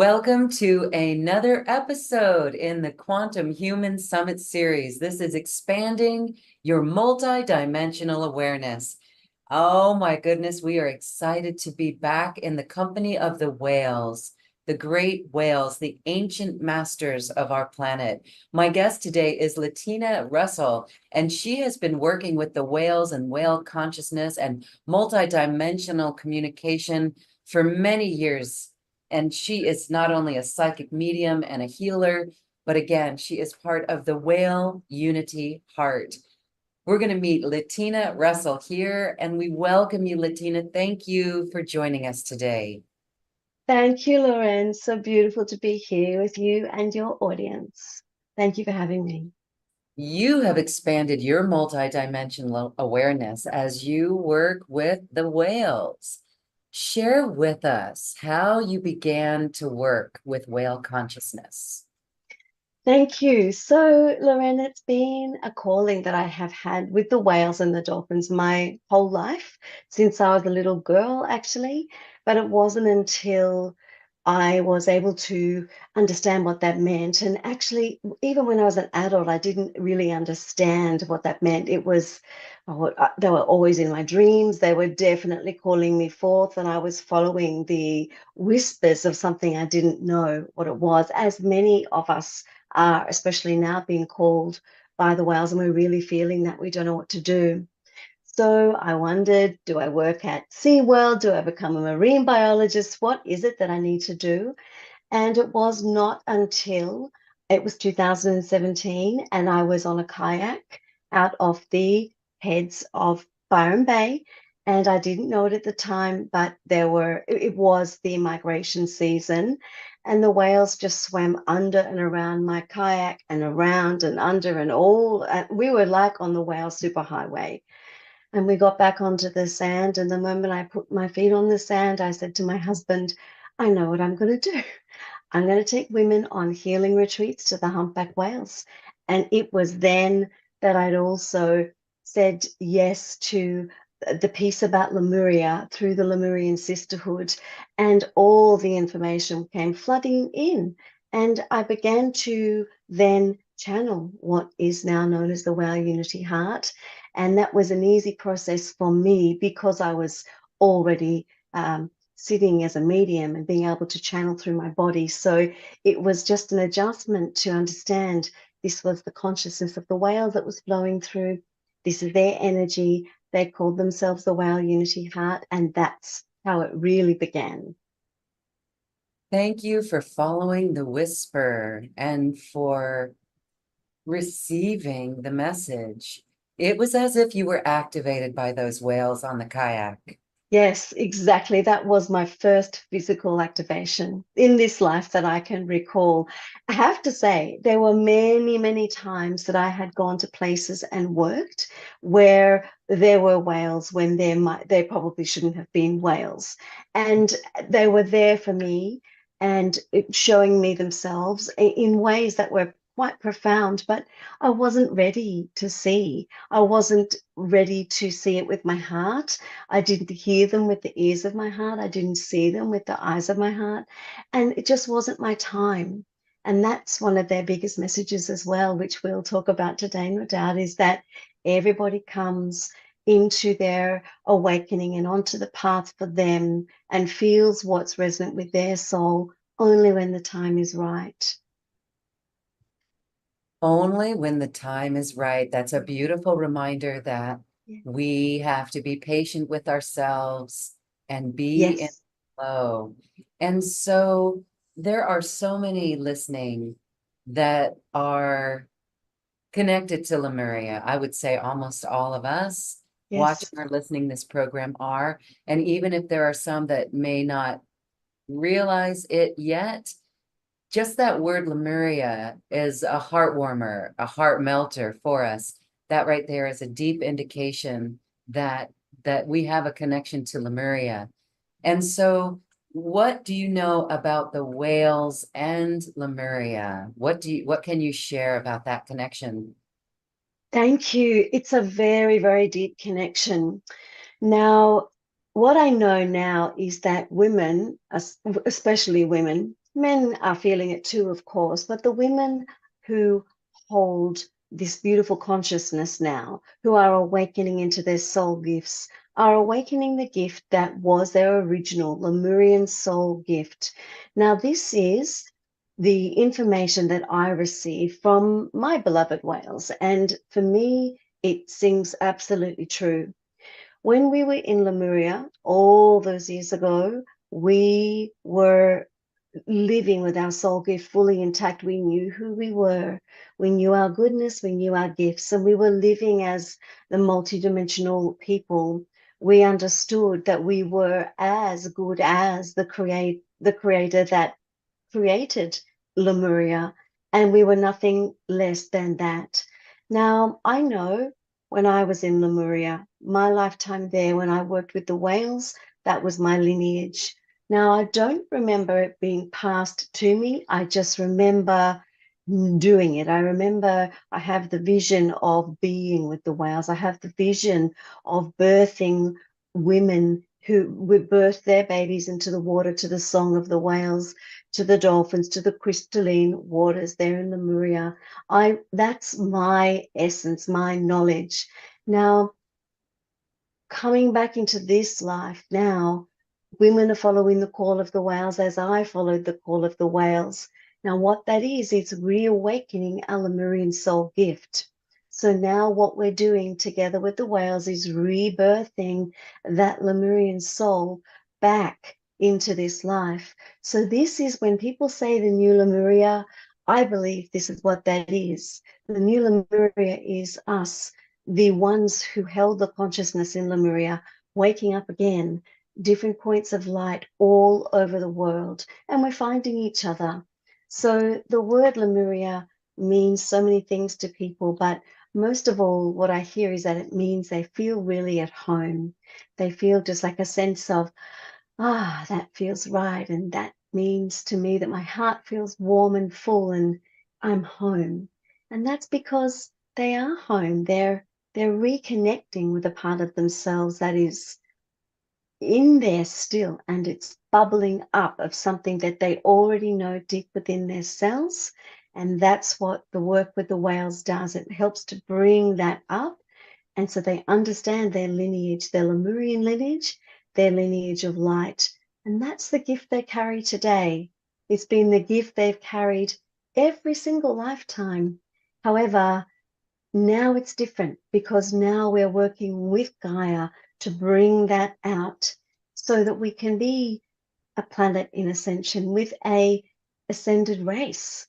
Welcome to another episode in the Quantum Human Summit series. This is expanding your multi-dimensional awareness. Oh my goodness, we are excited to be back in the company of the whales, the great whales, the ancient masters of our planet. My guest today is Letina Russell, and she has been working with the whales and whale consciousness and multi-dimensional communication for many years. And she is not only a psychic medium and a healer, but again, she is part of the Whale Unity Heart. We're going to meet Letina Russell here, and we welcome you, Letina. Thank you for joining us today. Thank you, Lauren. So beautiful to be here with you and your audience. Thank you for having me. You have expanded your multidimensional awareness as you work with the whales. Share with us how you began to work with whale consciousness. Thank you. So, Lauren, it's been a calling that I have had with the whales and the dolphins my whole life, since I was a little girl, actually. But it wasn't until I was able to understand what that meant. And actually, even when I was an adult, I didn't really understand what that meant. They were always in my dreams. They were definitely calling me forth, and I was following the whispers of something I didn't know what it was, as many of us are, especially now, being called by the whales, and we're really feeling that we don't know what to do. So I wondered, do I work at SeaWorld? Do I become a marine biologist? What is it that I need to do? And it was not until it was 2017 and I was on a kayak out of the heads of Byron Bay. And I didn't know it at the time, but it was the migration season. And the whales just swam under and around my kayak and around and under and all. We were like on the whale superhighway. And we got back onto the sand. And the moment I put my feet on the sand, I said to my husband, I know what I'm going to do. I'm going to take women on healing retreats to the humpback whales. And it was then that I'd also said yes to the piece about Lemuria through the Lemurian sisterhood, and all the information came flooding in. And I began to then channel what is now known as the Whale Unity Heart. And that was an easy process for me because I was already sitting as a medium and being able to channel through my body. So it was just an adjustment to understand this was the consciousness of the whale that was flowing through. This is their energy. They called themselves the Whale Unity Heart, and that's how it really began. Thank you for following the whisper and for receiving the message. It was as if you were activated by those whales on the kayak. Yes, exactly. That was my first physical activation in this life that I can recall. I have to say, there were many, many times that I had gone to places and worked where there were whales when there probably shouldn't have been whales. And they were there for me and showing me themselves in ways that were quite profound, but I wasn't ready to see. I wasn't ready to see it with my heart. I didn't hear them with the ears of my heart. I didn't see them with the eyes of my heart. And it just wasn't my time. And that's one of their biggest messages as well, which we'll talk about today, no doubt, is that everybody comes into their awakening and onto the path for them and feels what's resonant with their soul only when the time is right. Only when the time is right. That's a beautiful reminder that Yeah. we have to be patient with ourselves and be in Yes. flow. And so there are so many listening that are connected to Lemuria. I would say almost all of us Yes. watching or listening this program are. And even if there are some that may not realize it yet, just that word Lemuria is a heart warmer, a heart melter for us. That right there is a deep indication that we have a connection to Lemuria. And so what do you know about the whales and Lemuria? What can you share about that connection? Thank you. It's a very, very deep connection. Now, what I know now is that women, especially women, Men are feeling it too, of course, but the women who hold this beautiful consciousness now, who are awakening into their soul gifts, are awakening the gift that was their original Lemurian soul gift. Now, this is the information that I receive from my beloved whales, and for me, it seems absolutely true. When we were in Lemuria all those years ago, we were living with our soul gift fully intact. We knew who we were. We knew our goodness. We knew our gifts. And we were living as the multidimensional people. We understood that we were as good as the creator that created Lemuria, and we were nothing less than that. Now, I know when I was in Lemuria, my lifetime there, when I worked with the whales, that was my lineage. Now, I don't remember it being passed to me. I just remember doing it. I remember I have the vision of being with the whales. I have the vision of birthing women who would birth their babies into the water to the song of the whales, to the dolphins, to the crystalline waters there in Lemuria. That's my essence, my knowledge. Now, coming back into this life now, women are following the call of the whales as I followed the call of the whales. Now, what that is, it's reawakening our Lemurian soul gift. So now what we're doing together with the whales is rebirthing that Lemurian soul back into this life. So this is when people say the new Lemuria, I believe this is what that is. The new Lemuria is us, the ones who held the consciousness in Lemuria, waking up again, different points of light all over the world, and we're finding each other. So the word Lemuria means so many things to people, but most of all, what I hear is that it means they feel really at home. They feel just like a sense of, that feels right. And that means to me that my heart feels warm and full and I'm home. And that's because they are home. They're reconnecting with a part of themselves that is in there still, and it's bubbling up of something that they already know deep within their cells. And that's what the work with the whales does. It helps to bring that up. And so they understand their lineage, their Lemurian lineage, their lineage of light. And that's the gift they carry today. It's been the gift they've carried every single lifetime. However, now it's different because now we're working with Gaia to bring that out so that we can be a planet in ascension with a ascended race.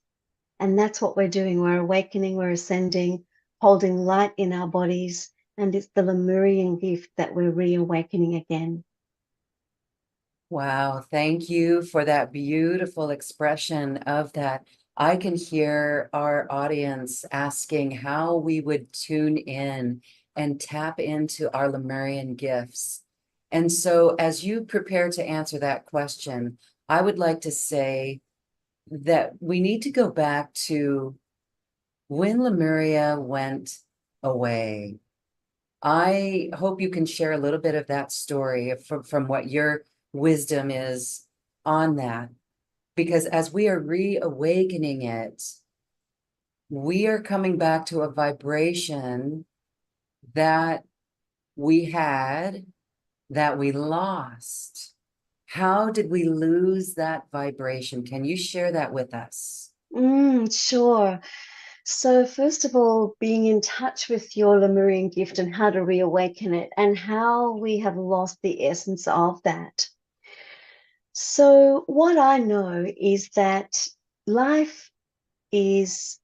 And that's what we're doing. We're awakening, we're ascending, holding light in our bodies. And it's the Lemurian gift that we're reawakening again. Wow, thank you for that beautiful expression of that. I can hear our audience asking how we would tune in and tap into our Lemurian gifts. And so, as you prepare to answer that question, I would like to say that we need to go back to when Lemuria went away. I hope you can share a little bit of that story from what your wisdom is on that. Because as we are reawakening it, we are coming back to a vibration that we had, that we lost. How did we lose that vibration? Can you share that with us? Sure. So, first of all, being in touch with your Lemurian gift and how to reawaken it, and how we have lost the essence of that. So, what I know is that life is,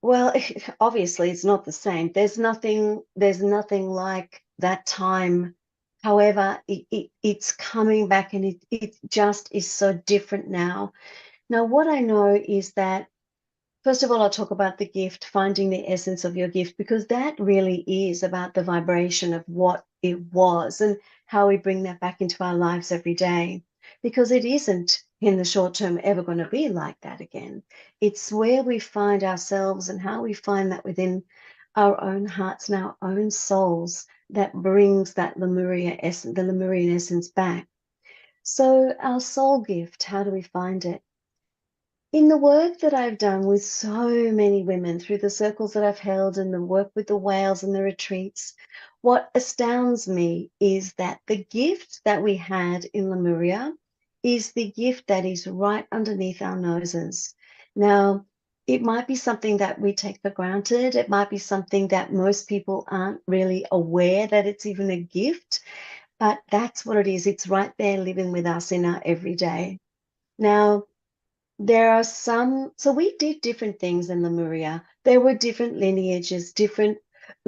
well, obviously it's not the same. There's nothing like that time. However, it's coming back, and it just is so different now. Now, what I know is that, first of all, I'll talk about the gift, finding the essence of your gift, because that really is about the vibration of what it was and how we bring that back into our lives every day. Because it isn't in the short term ever going to be like that again. It's where we find ourselves and how we find that within our own hearts and our own souls that brings that Lemuria essence, the Lemurian essence back. So, our soul gift, how do we find it? In the work that I've done with so many women through the circles that I've held and the work with the whales and the retreats, what astounds me is that the gift that we had in Lemuria is the gift that is right underneath our noses. Now, it might be something that we take for granted. It might be something that most people aren't really aware that it's even a gift, but that's what it is. It's right there living with us in our everyday. Now, there are some, so we did different things in Lemuria. There were different lineages, different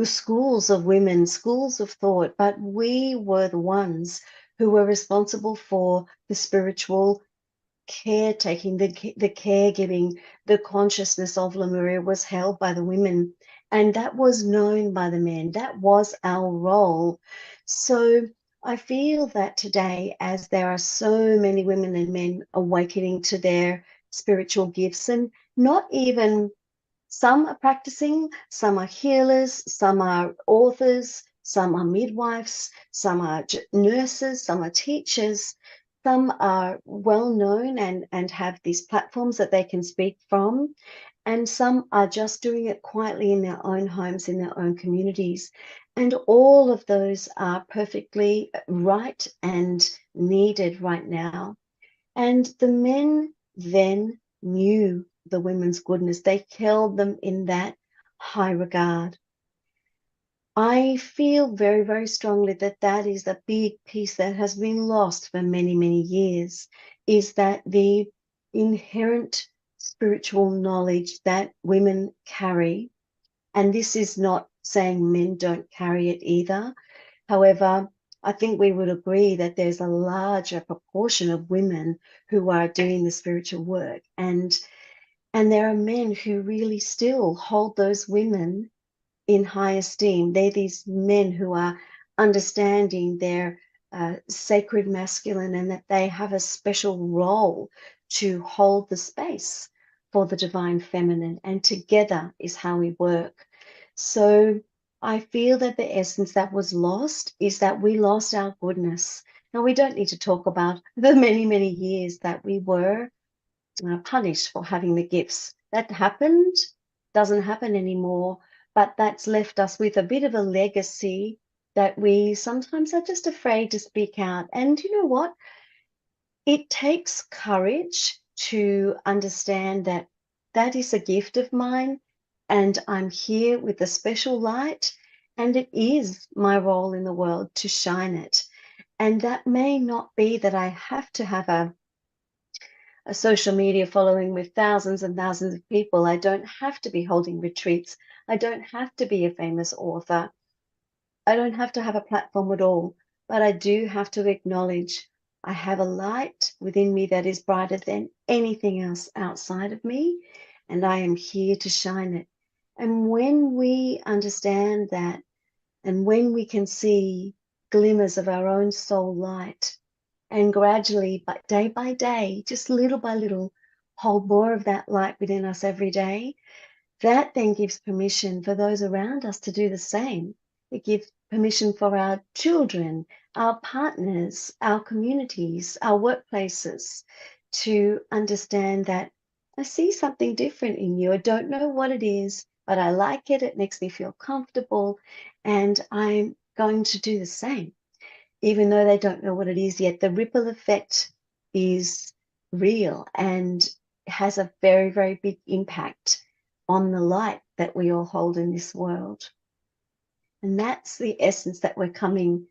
schools of women, schools of thought, but we were the ones who were responsible for the spiritual caretaking, the caregiving, the consciousness of Lemuria was held by the women, and that was known by the men. That was our role. So I feel that today, as there are so many women and men awakening to their spiritual gifts, and not even some are practicing, some are healers, some are authors, some are midwives, some are nurses, some are teachers, some are well known and have these platforms that they can speak from, and some are just doing it quietly in their own homes, in their own communities. And all of those are perfectly right and needed right now. And the men then knew the women's goodness. They held them in that high regard. I feel very, very strongly that that is a big piece that has been lost for many, many years, is that the inherent spiritual knowledge that women carry, and this is not saying men don't carry it either. However, I think we would agree that there's a larger proportion of women who are doing the spiritual work, and there are men who really still hold those women in high esteem. They're these men who are understanding their sacred masculine and that they have a special role to hold the space for the divine feminine. And together is how we work. So I feel that the essence that was lost is that we lost our goodness. Now, we don't need to talk about the many, many years that we were punished for having the gifts. That happened, doesn't happen anymore, but that's left us with a bit of a legacy that we sometimes are just afraid to speak out. And you know what? It takes courage to understand that that is a gift of mine and I'm here with a special light, and it is my role in the world to shine it. And that may not be that I have to have a social media following with thousands and thousands of people. I don't have to be holding retreats. I don't have to be a famous author. I don't have to have a platform at all, but I do have to acknowledge I have a light within me that is brighter than anything else outside of me, and I am here to shine it. And when we understand that, and when we can see glimmers of our own soul light, and gradually, but day by day, just little by little, hold more of that light within us every day, that then gives permission for those around us to do the same. It gives permission for our children, our partners, our communities, our workplaces to understand that I see something different in you. I don't know what it is, but I like it. It makes me feel comfortable, and I'm going to do the same even though they don't know what it is yet. The ripple effect is real and has a very, very big impact on the light that we all hold in this world. And that's the essence that we're coming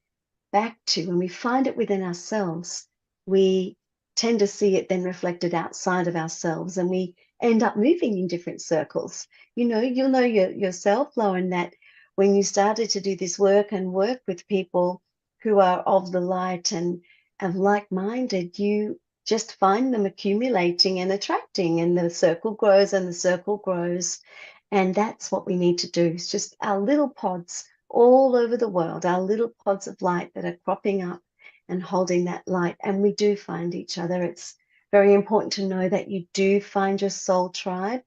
back to. When we find it within ourselves, we tend to see it then reflected outside of ourselves, and we end up moving in different circles. You know, you'll know yourself, Lauren, that when you started to do this work and work with people who are of the light and like-minded, you just find them accumulating and attracting, and the circle grows and the circle grows. And that's what we need to do. It's just our little pods all over the world, our little pods of light that are cropping up and holding that light. And we do find each other. It's very important to know that you do find your soul tribe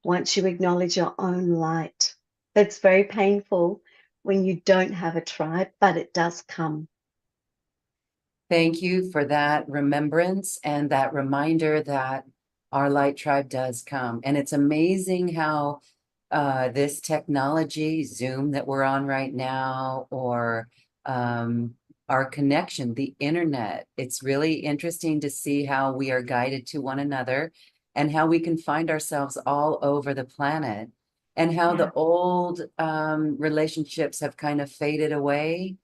once you acknowledge your own light. It's very painful when you don't have a tribe, but it does come. Thank you for that remembrance and that reminder that our light tribe does come. And it's amazing how this technology, Zoom that we're on right now, or our connection, the internet, it's really interesting to see how we are guided to one another and how we can find ourselves all over the planet and how Yeah. the old relationships have kind of faded away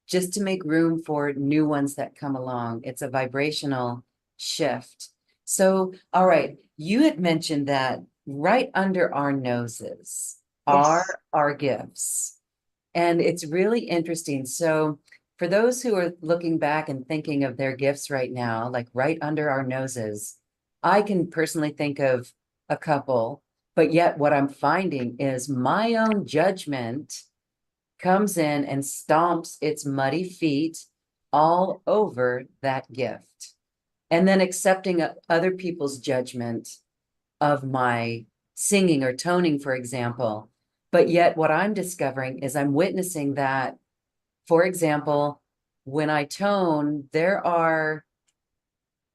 just to make room for new ones that come along. It's a vibrational shift. So, all right, you had mentioned that right under our noses Yes. are our gifts. And it's really interesting. So, for those who are looking back and thinking of their gifts right now, like right under our noses, I can personally think of a couple, but yet what I'm finding is my own judgment comes in and stomps its muddy feet all over that gift. And then accepting other people's judgment of my singing or toning, for example. But yet, what I'm discovering is I'm witnessing that, for example, when I tone, there are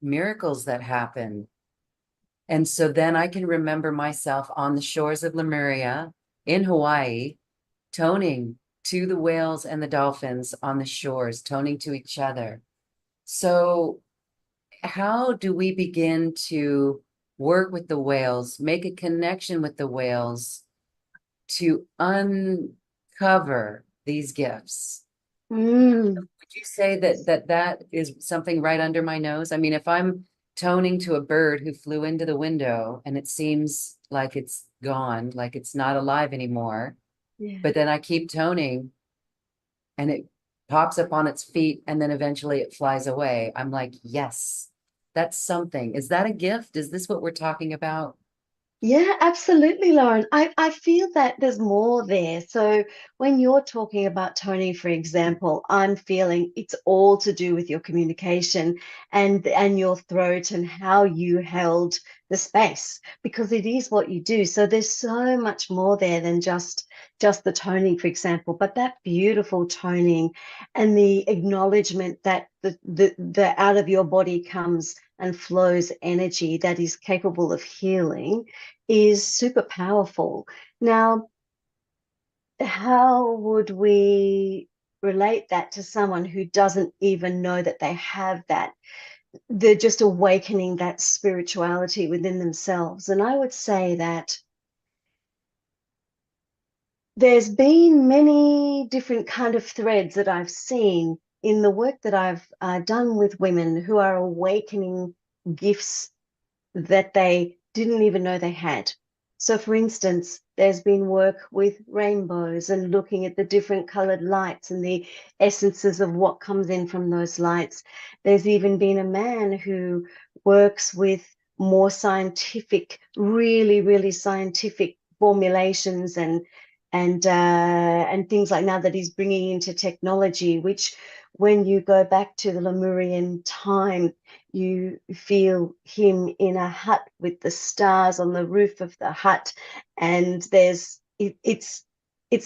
miracles that happen. And so then I can remember myself on the shores of Lemuria in Hawaii, toning to the whales and the dolphins on the shores, toning to each other. So, how do we begin to work with the whales, make a connection with the whales to uncover these gifts? Mm. Would you say that is something right under my nose? I mean, if I'm toning to a bird who flew into the window and it seems like it's gone, like it's not alive anymore, Yeah. but then I keep toning and it pops up on its feet and then eventually it flies away. I'm like, yes, that's something. Is that a gift? Is this what we're talking about? Yeah, absolutely, Lauren. I feel that there's more there. So when you're talking about Tony, for example, I'm feeling it's all to do with your communication and your throat and how you held the space because it is what you do. So there's so much more there than just the toning, for example, but that beautiful toning and the acknowledgement that the out of your body comes and flows energy that is capable of healing is super powerful. Now, how would we relate that to someone who doesn't even know that they have that? They're just awakening that spirituality within themselves. And I would say that there's been many different kind of threads that I've seen in the work that I've done with women who are awakening gifts that they didn't even know they had. So, for instance, there's been work with rainbows and looking at the different colored lights and the essences of what comes in from those lights. There's even been a man who works with more scientific, really, really scientific formulations and things like that that he's bringing into technology, which when you go back to the Lemurian time, you feel him in a hut with the stars on the roof of the hut, and it's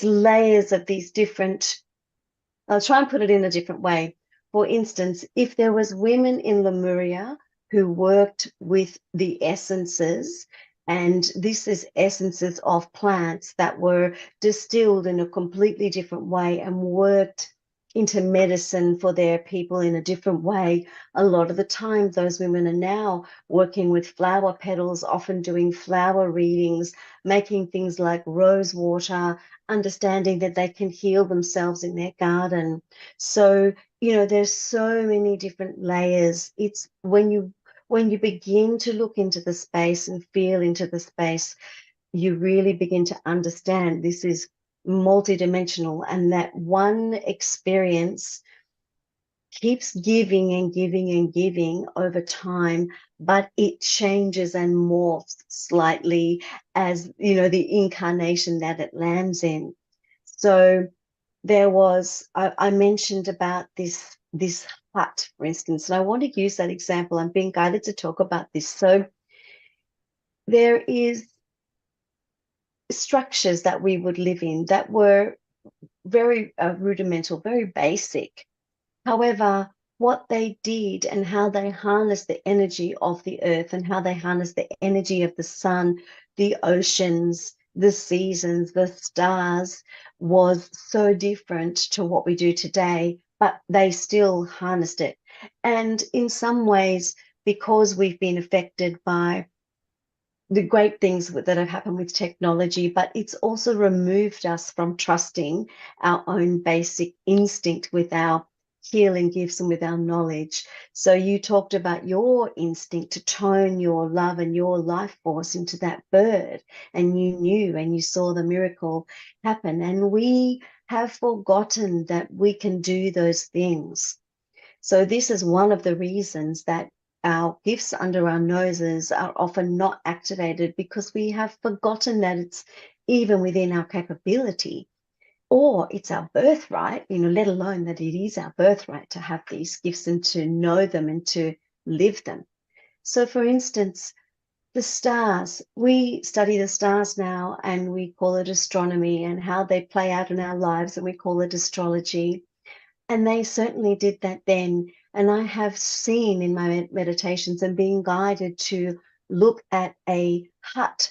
layers of these different. I'll try and put it in a different way. For instance, if there was women in Lemuria who worked with the essences, and this is essences of plants that were distilled in a completely different way and worked into medicine for their people in a different way. A lot of the time, those women are now working with flower petals, often doing flower readings, making things like rose water, understanding that they can heal themselves in their garden. So, there's so many different layers. It's when you begin to look into the space and feel into the space, you really begin to understand this is multidimensional and that one experience keeps giving and giving and giving over time, but it changes and morphs slightly as the incarnation that it lands in. So I mentioned about this hut, for instance, and I want to use that example. I'm being guided to talk about this. So there is structures that we would live in that were very rudimental, very basic. However, what they did and how they harnessed the energy of the earth and how they harnessed the energy of the sun, the oceans, the seasons, the stars was so different to what we do today, but they still harnessed it. And in some ways, because we've been affected by the great things that have happened with technology, but it's also removed us from trusting our own basic instinct with our healing gifts and with our knowledge. So you talked about your instinct to tone your love and your life force into that bird, and you knew and you saw the miracle happen. And we have forgotten that we can do those things. So this is one of the reasons that our gifts under our noses are often not activated, because we have forgotten that it's even within our capability, or it's our birthright, let alone that it is our birthright to have these gifts and to know them and to live them. So for instance, the stars, we study the stars now and we call it astronomy, and how they play out in our lives and we call it astrology. And they certainly did that then. And I have seen in my meditations and being guided to look at a hut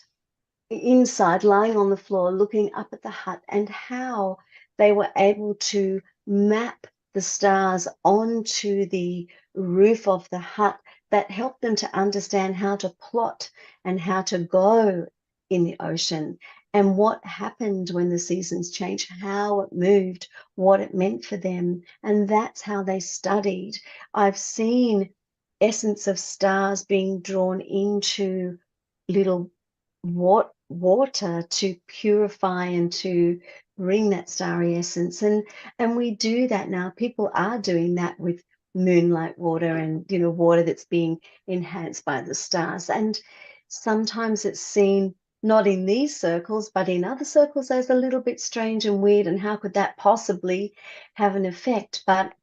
inside, lying on the floor, looking up at the hut, and how they were able to map the stars onto the roof of the hut, that helped them to understand how to plot and how to go in the ocean, and what happened when the seasons changed, how it moved, what it meant for them. And that's how they studied. I've seen essence of stars being drawn into little water to purify and to bring that starry essence. And we do that now. People are doing that with moonlight water, and water that's being enhanced by the stars. And sometimes it's seen not in these circles, but in other circles as a little bit strange and weird, and how could that possibly have an effect? But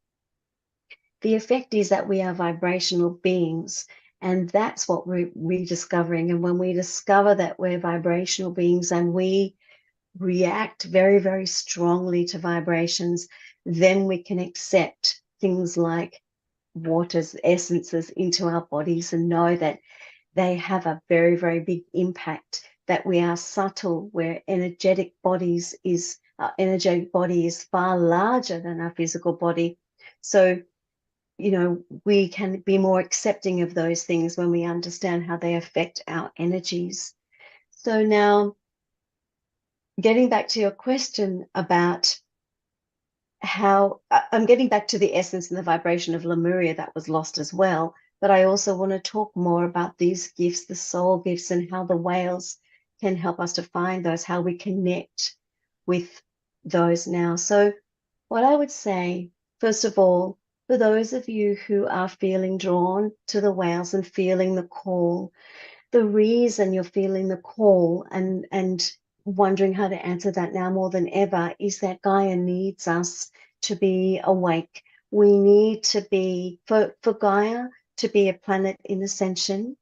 the effect is that we are vibrational beings, and that's what we're rediscovering. And when we discover that we're vibrational beings and we react very, very strongly to vibrations, then we can accept things like water's essences into our bodies and know that they have a very, very big impact, that we are subtle, where our energetic body is far larger than our physical body. So we can be more accepting of those things when we understand how they affect our energies. So now, getting back to your question about how I'm getting back to the essence and the vibration of Lemuria that was lost as well. But I also want to talk more about these gifts, the soul gifts, and how the whales can help us to find those, how we connect with those now. So what I would say, first of all, for those of you who are feeling drawn to the whales and feeling the call, the reason you're feeling the call and wondering how to answer that now more than ever is that Gaia needs us to be awake. We need to be, for Gaia to be a planet in ascension,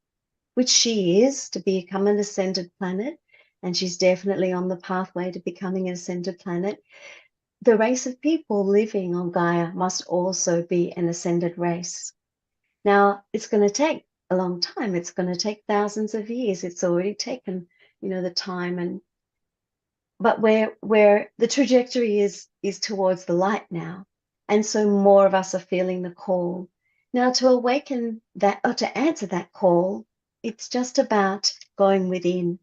which she is, to become an ascended planet, and she's definitely on the pathway to becoming an ascended planet. The race of people living on Gaia must also be an ascended race. Now, it's going to take a long time. It's going to take thousands of years. It's already taken, the time, but where the trajectory is towards the light now. And so more of us are feeling the call. Now, to awaken that, or to answer that call, it's just about going within.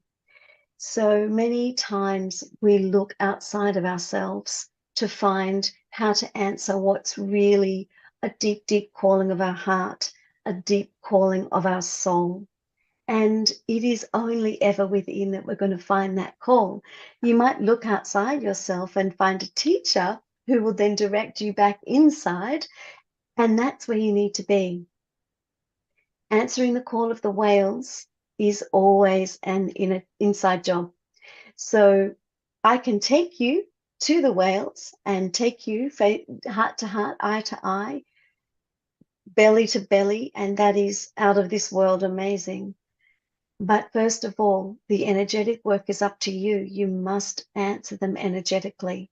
So many times we look outside of ourselves to find how to answer what's really a deep, deep calling of our heart, a deep calling of our soul. And it is only ever within that we're going to find that call. You might look outside yourself and find a teacher who will then direct you back inside, and that's where you need to be. Answering the call of the whales is always an inside job. So I can take you to the whales and take you heart to heart, eye to eye, belly to belly, and that is out of this world amazing. But first of all, the energetic work is up to you. You must answer them energetically.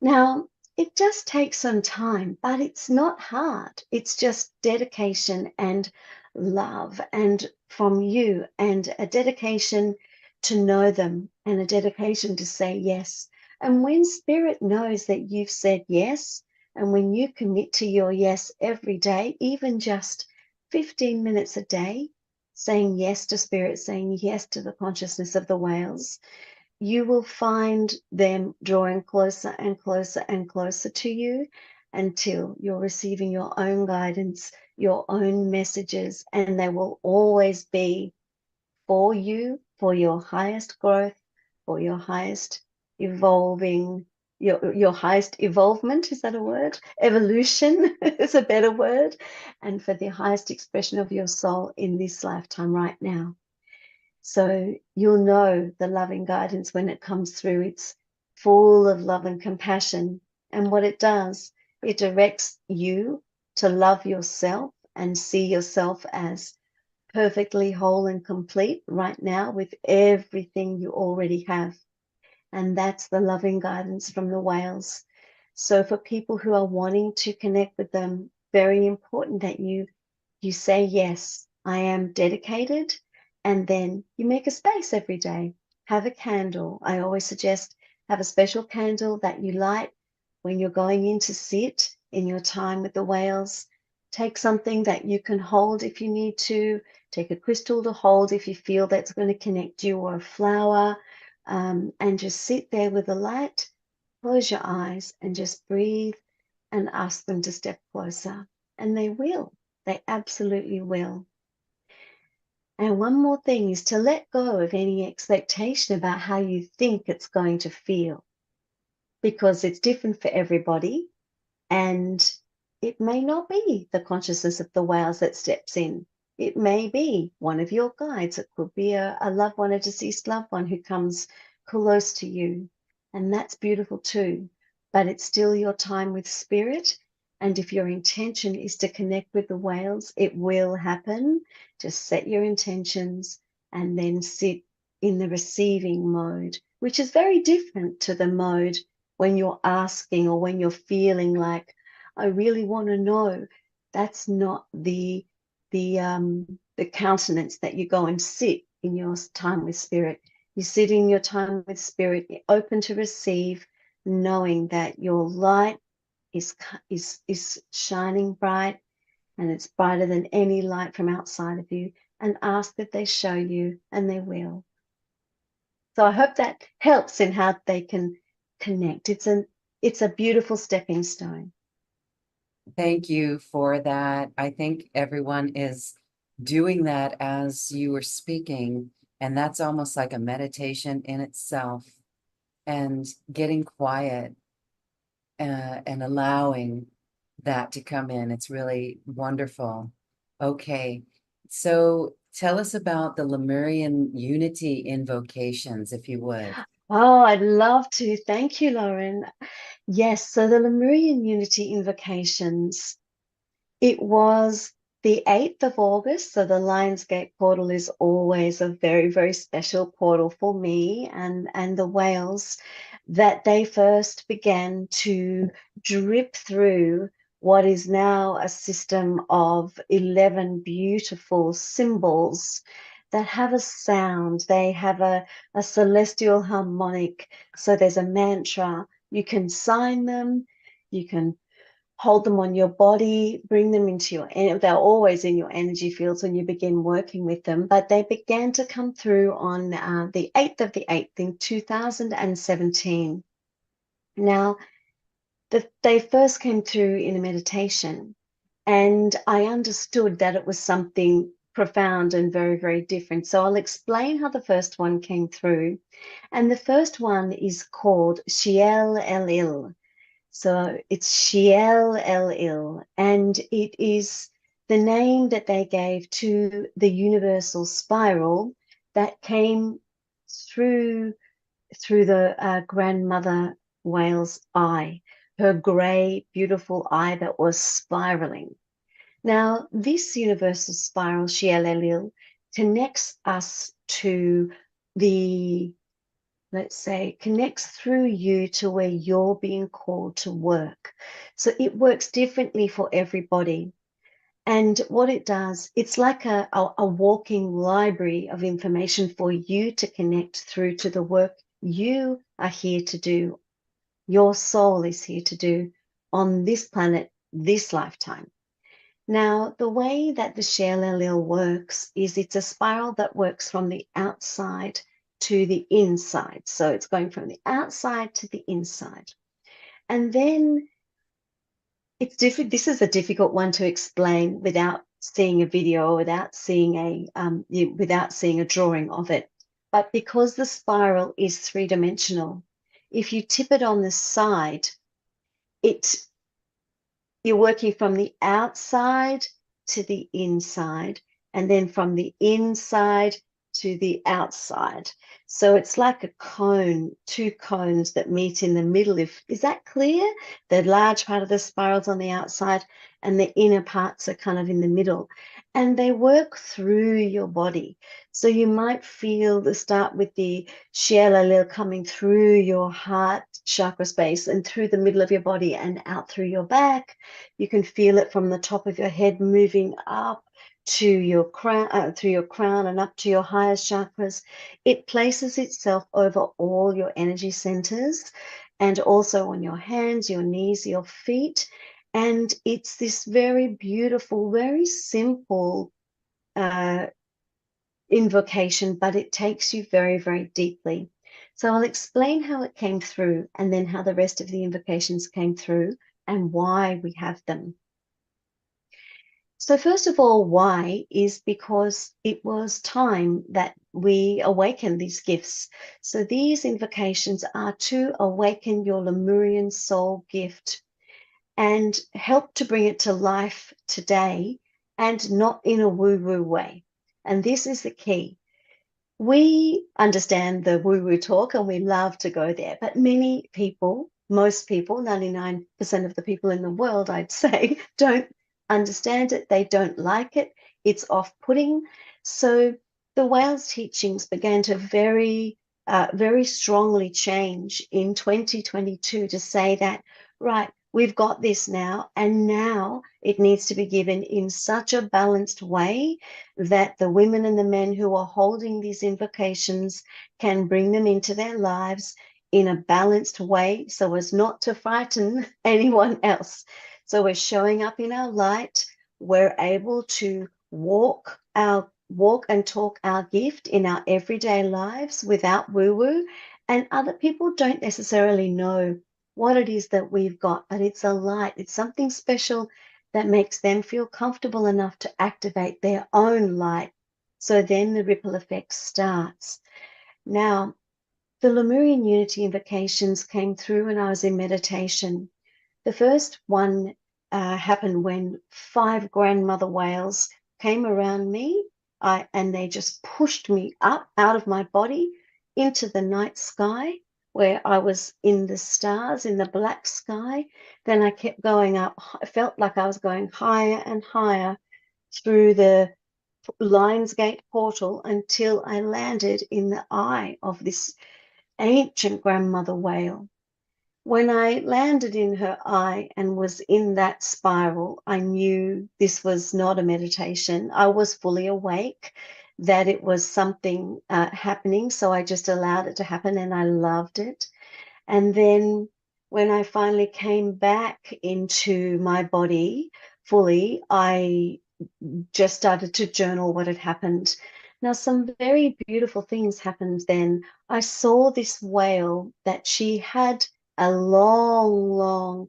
Now, it just takes some time, but it's not hard. It's just dedication and love, and from you, and a dedication to know them, and a dedication to say yes. And when spirit knows that you've said yes, and when you commit to your yes every day, even just 15 minutes a day, saying yes to spirit, saying yes to the consciousness of the whales, you will find them drawing closer and closer and closer to you until you're receiving your own guidance, your own messages, and they will always be for you, for your highest growth, for your highest evolving, your highest evolvement, is that a word? Evolution is a better word, and for the highest expression of your soul in this lifetime right now. So you'll know the loving guidance when it comes through. It's full of love and compassion. And what it does, it directs you to love yourself and see yourself as perfectly whole and complete right now with everything you already have. And that's the loving guidance from the whales. So for people who are wanting to connect with them, very important that you say, yes, I am dedicated. And then you make a space every day. Have a candle. I always suggest have a special candle that you light when you're going in to sit in your time with the whales. Take something that you can hold if you need to. Take a crystal to hold if you feel that's going to connect you, or a flower. And just sit there with the light, close your eyes, and just breathe and ask them to step closer. And they will. They absolutely will. And one more thing is to let go of any expectation about how you think it's going to feel, because it's different for everybody. And it may not be the consciousness of the whales that steps in. It may be one of your guides. It could be a loved one, a deceased loved one who comes close to you. And that's beautiful too. But it's still your time with spirit. And if your intention is to connect with the whales, it will happen. Just set your intentions and then sit in the receiving mode, which is very different to the mode when you're asking or when you're feeling like, I really want to know. That's not the countenance that you go and sit in your time with spirit. You sit in your time with spirit, you're open to receive, knowing that your light is shining bright, and it's brighter than any light from outside of you. And ask that they show you, and they will. So I hope that helps in how they can connect. It's a beautiful stepping stone. Thank you for that. I think everyone is doing that as you were speaking, and that's almost like a meditation in itself, and getting quiet and allowing that to come in. It's really wonderful. Okay, so tell us about the Lemurian unity invocations, if you would. Oh, I'd love to. Thank you, Lauren. Yes, so the Lemurian Unity invocations, it was the 8th of August. So the Lionsgate portal is always a very, very special portal for me and the whales, that they first began to drip through what is now a system of 11 beautiful symbols that have a sound. They have a celestial harmonic. So there's a mantra. You can sign them. You can hold them on your body, bring them into they're always in your energy fields when you begin working with them, but they began to come through on the 8th of the 8th in 2017. Now, they first came through in a meditation, and I understood that it was something profound and very, very different. So I'll explain how the first one came through. And the first one is called Shiel El. So it's Shiel El, and it is the name that they gave to the universal spiral that came through the grandmother whale's eye, her grey, beautiful eye that was spiraling. Now, this universal spiral, Shiel El, connects us to the let's say, connects through you to where you're being called to work. So it works differently for everybody. And what it does, it's like a walking library of information for you to connect through to the work you are here to do. Your soul is here to do on this planet, this lifetime. Now, the way that the Share works is it's a spiral that works from the outside to the inside. So it's going from the outside to the inside. And then it's different. This is a difficult one to explain without seeing a video, without seeing without seeing a drawing of it. But because the spiral is three-dimensional, if you tip it on the side, it you're working from the outside to the inside, and then from the inside to the outside. So it's like a cone, two cones that meet in the middle. Is that clear? The large part of the spiral's on the outside, and the inner parts are kind of in the middle. And they work through your body. So you might feel the start with the Shiela coming through your heart chakra space and through the middle of your body and out through your back. You can feel it from the top of your head moving up to your crown, through your crown and up to your highest chakras. It places itself over all your energy centers and also on your hands, your knees, your feet. And it's this very beautiful, very simple uh, invocation, but it takes you very, very deeply. So I'll explain how it came through and then how the rest of the invocations came through and why we have them. So first of all, why is because it was time that we awaken these gifts. So these invocations are to awaken your Lemurian soul gift and help to bring it to life today and not in a woo-woo way. And this is the key. We understand the woo-woo talk and we love to go there, but many people, most people, 99% of the people in the world, I'd say, don't understand it. They don't like it. It's off-putting. So the Wales teachings began to very strongly change in 2022 to say that, right, we've got this now, and now it needs to be given in such a balanced way that the women and the men who are holding these invocations can bring them into their lives in a balanced way so as not to frighten anyone else. So we're showing up in our light. We're able to walk and talk our gift in our everyday lives without woo-woo. And other people don't necessarily know what it is that we've got, but it's a light. It's something special that makes them feel comfortable enough to activate their own light. So then the ripple effect starts. Now, the Lemurian Unity invocations came through when I was in meditation. The first one happened when 5 grandmother whales came around me and they just pushed me up out of my body into the night sky where I was in the stars, in the black sky. Then I kept going up. I felt like I was going higher and higher through the Lionsgate portal until I landed in the eye of this ancient grandmother whale. When I landed in her eye and was in that spiral, I knew this was not a meditation. I was fully awake, that it was something happening. So I just allowed it to happen and I loved it. And then when I finally came back into my body fully, I just started to journal what had happened. Now, some very beautiful things happened then. I saw this whale that she had a long, long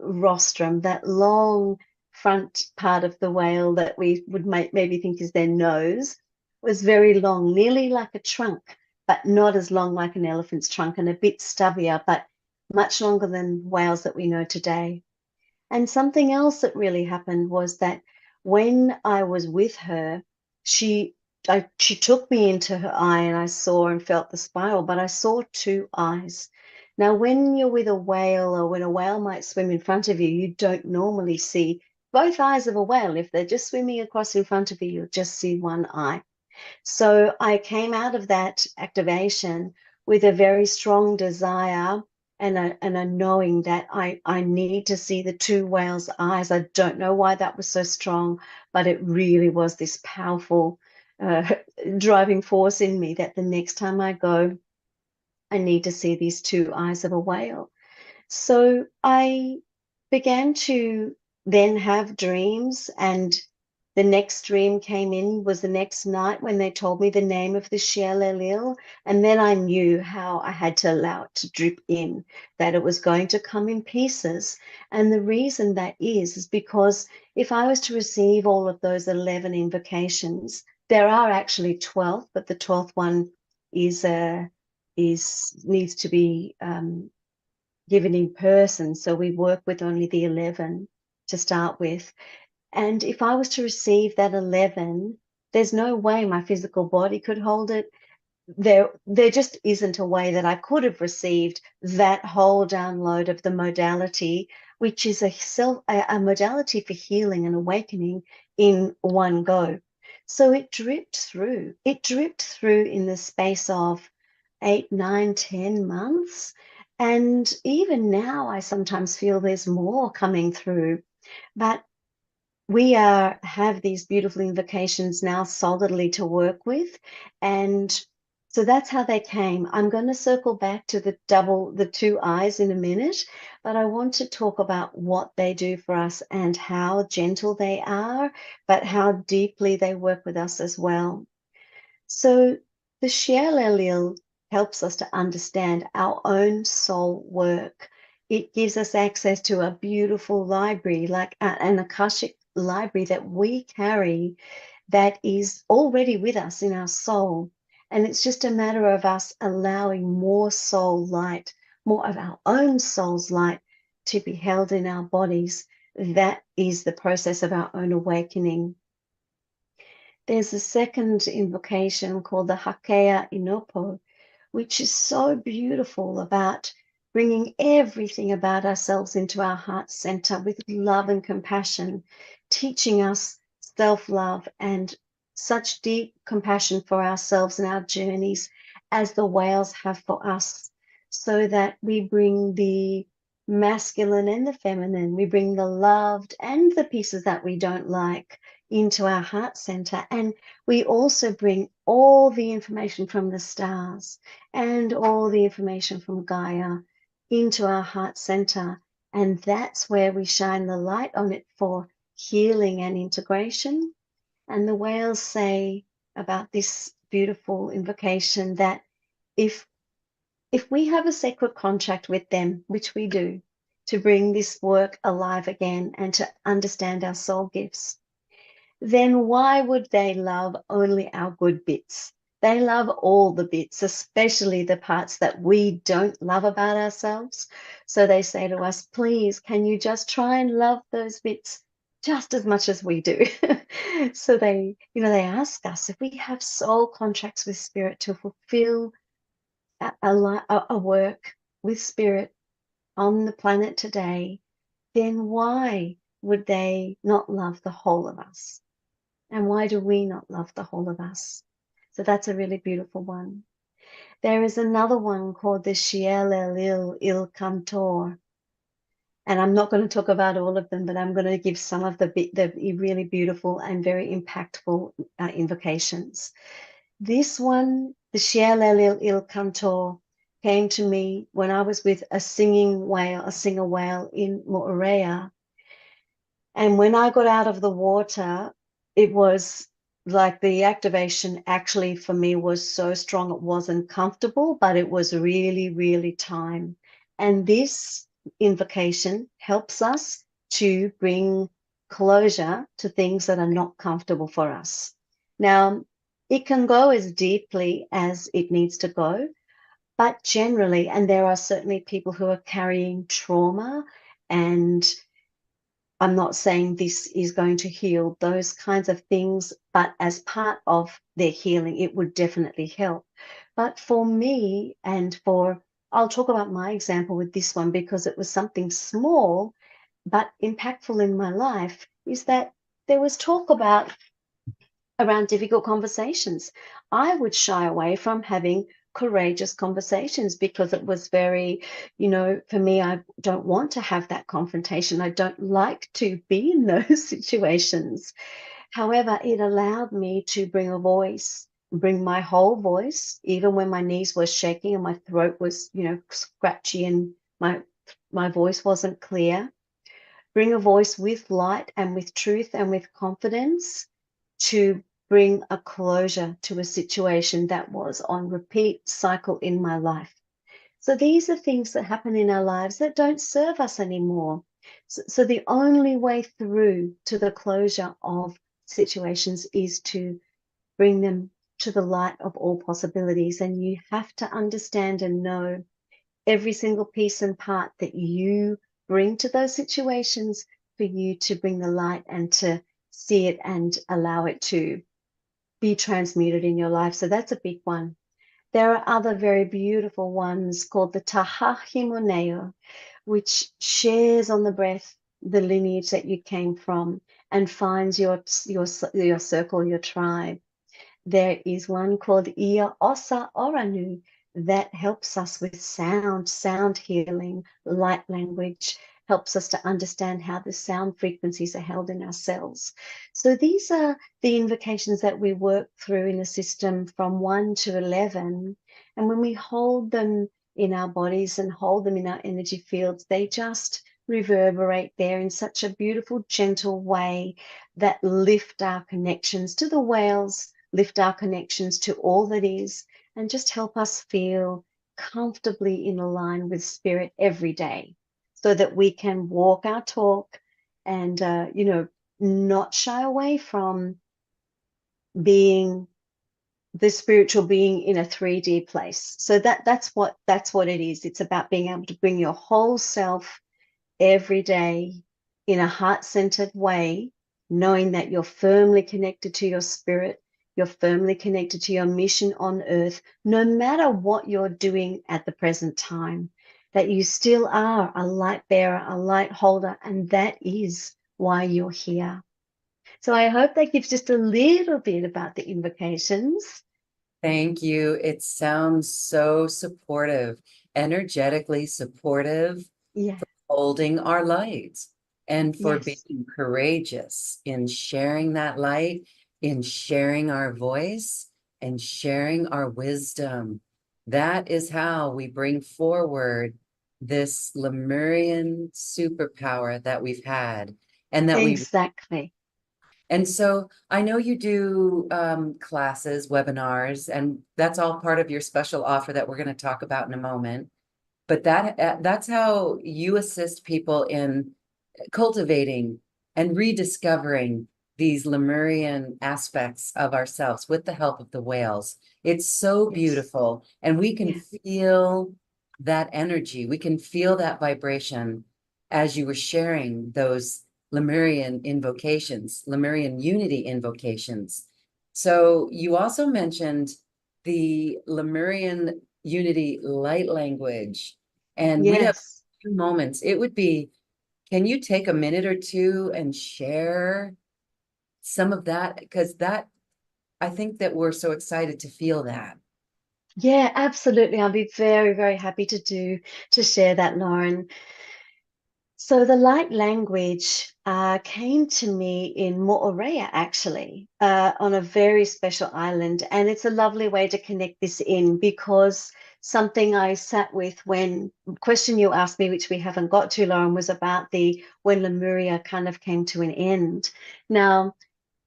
rostrum, that long front part of the whale that we would maybe think is their nose, was very long, nearly like a trunk, but not as long like an elephant's trunk and a bit stubbier, but much longer than whales that we know today. And something else that really happened was that when I was with her, she she took me into her eye and I saw and felt the spiral, but I saw two eyes. Now, when you're with a whale or when a whale might swim in front of you, you don't normally see both eyes of a whale. If they're just swimming across in front of you, you'll just see one eye. So I came out of that activation with a very strong desire and a knowing that I need to see the two whales' eyes. I don't know why that was so strong, but it really was this powerful uh, driving force in me that the next time I go, I need to see these two eyes of a whale. So I began to then have dreams, and the next dream came in was the next night when they told me the name of the Shielelil, and then I knew how I had to allow it to drip in, that it was going to come in pieces. And the reason that is because if I was to receive all of those 11 invocations, there are actually 12, but the 12th one is needs to be given in person. So we work with only the 11 to start with. And if I was to receive that 11, there's no way my physical body could hold it. There just isn't a way that I could have received that whole download of the modality, which is a modality for healing and awakening in one go. So it dripped through. It dripped through in the space of 8, 9, 10 months. And even now, I sometimes feel there's more coming through. But we have these beautiful invocations now solidly to work with. And so that's how they came. I'm going to circle back to the two eyes in a minute, but I want to talk about what they do for us and how gentle they are, but how deeply they work with us as well. So the Shielelil helps us to understand our own soul work. It gives us access to a beautiful library, like an Akashic library that we carry that is already with us in our soul. And it's just a matter of us allowing more soul light, more of our own soul's light to be held in our bodies. That is the process of our own awakening. There's a second invocation called the Hakea Inopo, which is so beautiful about bringing everything about ourselves into our heart center with love and compassion, teaching us self-love and such deep compassion for ourselves and our journeys as the whales have for us, so that we bring the masculine and the feminine, we bring the loved and the pieces that we don't like into our heart center. And we also bring all the information from the stars and all the information from Gaia into our heart center. And that's where we shine the light on it for healing and integration. And the whales say about this beautiful invocation that if we have a sacred contract with them, which we do, to bring this work alive again and to understand our soul gifts, then why would they love only our good bits? They love all the bits, especially the parts that we don't love about ourselves. So they say to us, please, can you just try and love those bits just as much as we do? So they ask us if we have soul contracts with spirit to fulfill a work with spirit on the planet today, then why would they not love the whole of us? And why do we not love the whole of us? So that's a really beautiful one. There is another one called the Shiel El Il Cantor. And I'm not going to talk about all of them, but I'm going to give some of the really beautiful and very impactful invocations. This one, the Shiel El Il Cantor, came to me when I was with a singer whale in Moorea. And when I got out of the water, it was like the activation actually for me was so strong, it wasn't comfortable, but it was really, really time. And this invocation helps us to bring closure to things that are not comfortable for us. Now, it can go as deeply as it needs to go, but generally, and there are certainly people who are carrying trauma, and I'm not saying this is going to heal those kinds of things, but as part of their healing, it would definitely help. But for me, I'll talk about my example with this one because it was something small but impactful in my life, is that there was talk about around difficult conversations. I would shy away from having courageous conversations because it was very, for me, I don't want to have that confrontation. I don't like to be in those situations. However, it allowed me to bring a voice, bring my whole voice, even when my knees were shaking and my throat was, scratchy and my voice wasn't clear. Bring a voice with light and with truth and with confidence to bring a closure to a situation that was on repeat cycle in my life. So these are things that happen in our lives that don't serve us anymore. So the only way through to the closure of situations is to bring them to the light of all possibilities. And you have to understand and know every single piece and part that you bring to those situations for you to bring the light and to see it and allow it to be transmuted in your life. So that's a big one. There are other very beautiful ones called the Tahahimoneo, which shares on the breath the lineage that you came from and finds your circle, your tribe. There is one called Ia Osa Oranu that helps us with sound healing, light language, helps us to understand how the sound frequencies are held in our cells. So these are the invocations that we work through in the system from 1 to 11. And when we hold them in our bodies and hold them in our energy fields, they just reverberate there in such a beautiful, gentle way that lift our connections to the whales, lift our connections to all that is, and just help us feel comfortably in line with spirit every day so that we can walk our talk and, not shy away from being the spiritual being in a 3D place. So that's what it is. It's about being able to bring your whole self every day in a heart-centered way, knowing that you're firmly connected to your spirit, you're firmly connected to your mission on earth, no matter what you're doing at the present time, that you still are a light bearer, a light holder, and that is why you're here. So I hope that gives just a little bit about the invocations. Thank you. It sounds so supportive, energetically supportive, Yeah, holding our light and for yes, being courageous in sharing that light, in sharing our voice and sharing our wisdom. That is how we bring forward this Lemurian superpower that we've had and that we exactly. and so I know you do classes, webinars, and that's all part of your special offer that we're going to talk about in a moment. But that's how you assist people in cultivating and rediscovering these Lemurian aspects of ourselves with the help of the whales. It's so Yes. beautiful, and we can Yeah. feel that energy. We can feel that vibration as you were sharing those Lemurian invocations, Lemurian unity invocations. So you also mentioned the Lemurian unity light language, and we have Yes. few moments. It would be, can you take a minute or two and share some of that? Because that, I think that we're so excited to feel that. Yeah, absolutely. I'll be very, very happy to share that, Lauren. So the light language came to me in Moorea, actually, on a very special island, and it's a lovely way to connect this in because something I sat with when question you asked me, which we haven't got to, Lauren, was about the when Lemuria kind of came to an end. Now,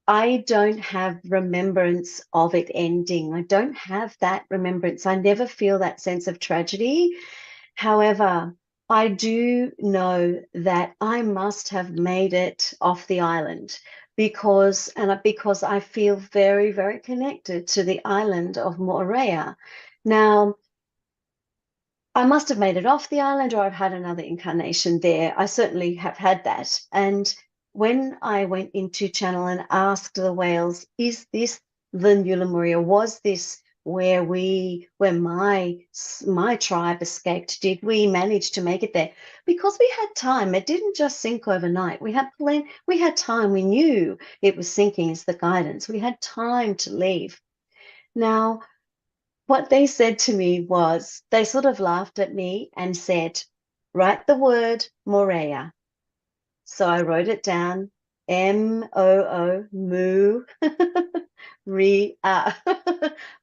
I don't have remembrance of it ending. I don't have that remembrance. I never feel that sense of tragedy. However, I do know that I must have made it off the island because I feel very, very connected to the island of Moorea. Now, I must have made it off the island or I've had another incarnation there. I certainly have had that. And when I went into channel and asked the whales, is this the New Lemuria? Was this where my tribe escaped? Did we manage to make it there? Because we had time. It didn't just sink overnight. We had time. We knew it was sinking is the guidance. We had time to leave. Now, what they said to me was they sort of laughed at me and said, write the word Morea. So I wrote it down, M-O-O, moo, ria,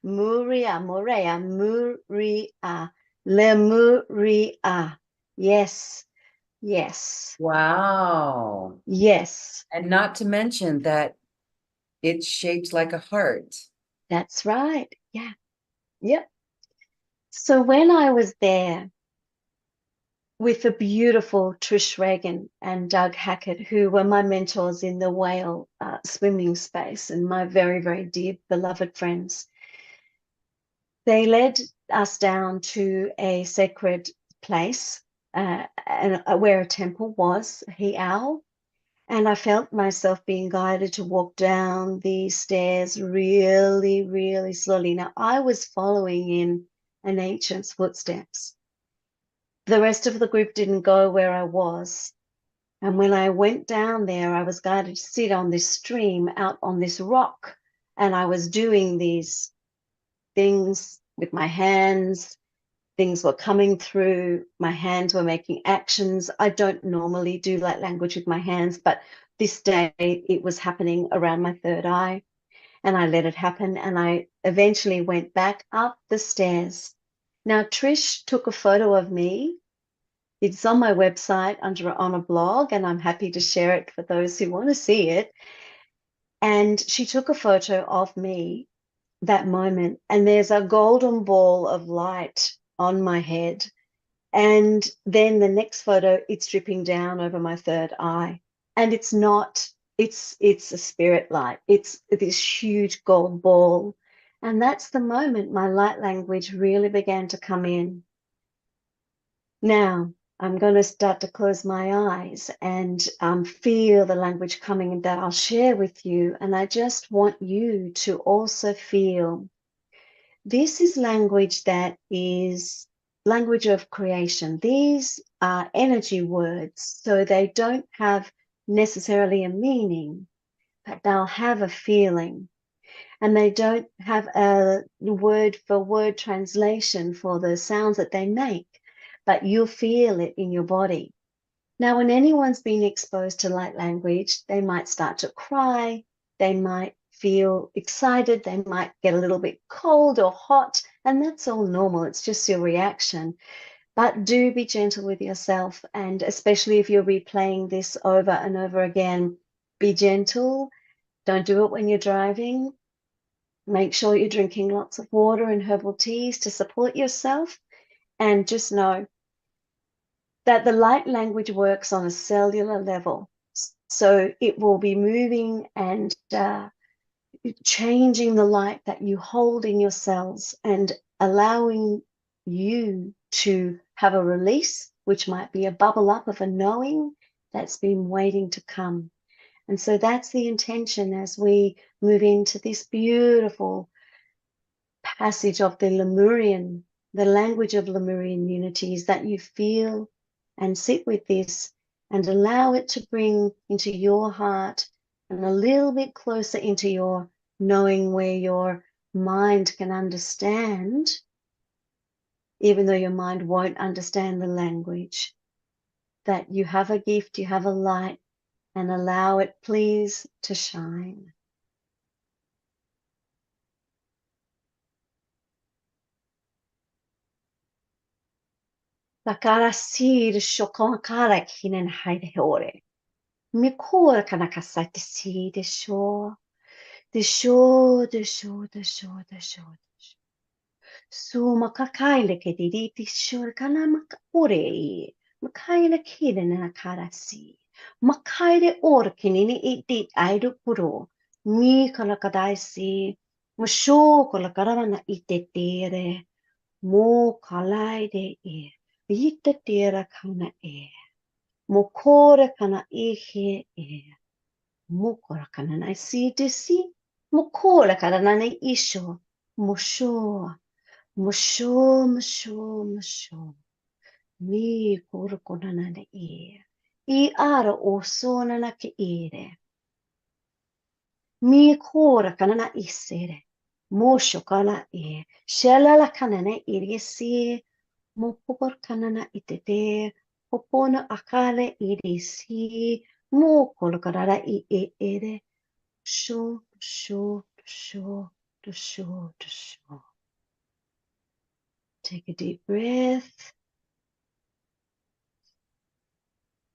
muria, morea, muria, lemuria. Yes, yes, Wow. yes, And not to mention that it's shaped like a heart. that's right. Yeah, yep. So when I was there with the beautiful Trish Reagan and Doug Hackett, who were my mentors in the whale swimming space and my very, very dear beloved friends, they led us down to a sacred place where a temple was, Heiau, and I felt myself being guided to walk down these stairs really, really slowly. Now, I was following in an ancient's footsteps. The rest of the group didn't go where I was. And when I went down there, I was guided to sit on this stream out on this rock. And I was doing these things with my hands. Things were coming through. My hands were making actions. I don't normally do light language with my hands, but this day it was happening around my third eye. And I let it happen. And I eventually went back up the stairs. Now, Trish took a photo of me. It's on my website on a blog, and I'm happy to share it for those who want to see it. And she took a photo of me that moment, and there's a golden ball of light on my head. And then the next photo, it's dripping down over my third eye. And it's not, it's a spirit light. It's this huge gold ball. And that's the moment my light language really began to come in. Now, I'm going to start to close my eyes and feel the language coming that I'll share with you. And I just want you to also feel this is language that is language of creation. These are energy words, so they don't have necessarily a meaning, but they'll have a feeling. And they don't have a word for word translation for the sounds that they make, but you'll feel it in your body. Now, when anyone's been exposed to light language, they might start to cry, they might feel excited, they might get a little bit cold or hot, and that's all normal. It's just your reaction. But do be gentle with yourself, and especially if you're replaying this over and over again, be gentle. Don't do it when you're driving. Make sure you're drinking lots of water and herbal teas to support yourself. And just know that the light language works on a cellular level. So it will be moving and changing the light that you hold in your cells and allowing you to have a release, which might be a bubble up of a knowing that's been waiting to come. And so that's the intention as we move into this beautiful passage of the Lemurian, the language of Lemurian unity, is that you feel and sit with this and allow it to bring into your heart and a little bit closer into your knowing, where your mind can understand, even though your mind won't understand the language, that you have a gift, you have a light, and allow it, please, to shine. La cara si shokon kara kinen haide hore. Mikora kanakasai te si de sho, de sho, de sho, de sho, de sho. So makakaile ke diriti sho kana makore i. Makaile kide na karasi. Makaile or kinini iti aidu puro. Mi kalakadai si. Masho kalakaravana ite tere. Mo kalai de e. Ite tera kana e. Mo kore kana ihe e. Mukora kana na si de si. Mukora kana na isho. Musho. Musho, musho, musho. Mi kora kona na e. I ara o sona na ke ere. Mi kora kana na isere. Mosho kana e. Shalala kanana irisi. Mopopor kanana itete. Popona akale irisi. Mo kolokarara I e ere. Sho, sho, sho, sho, sho. Take a deep breath.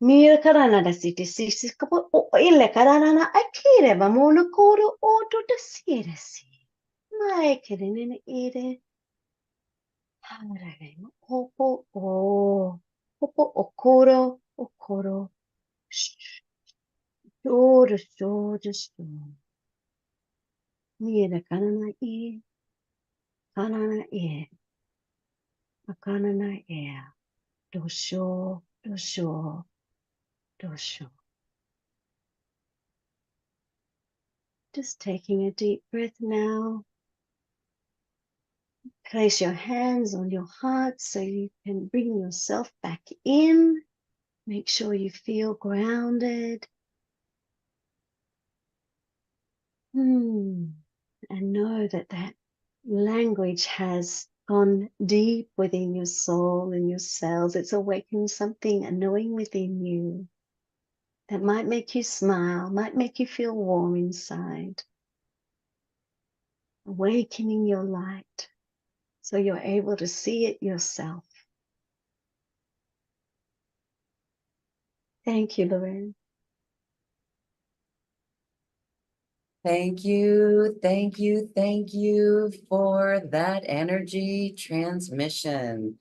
Mira karana da siti sisi kapo o ile karana na akire ba mono koro o to da sire si. Mai kerene ire. Harare mo opo o. Opo okoro okoro. Shoro shoro shoro. Mira kanana I, kanana E. Dosho dosho dosho. Just taking a deep breath now. Place your hands on your heart so you can bring yourself back in. Make sure you feel grounded. And know that that language has gone deep within your soul and your cells. It's awakened something, a knowing within you that might make you smile, might make you feel warm inside. Awakening your light so you're able to see it yourself. Thank you, Lorraine. Thank you, thank you, thank you for that energy transmission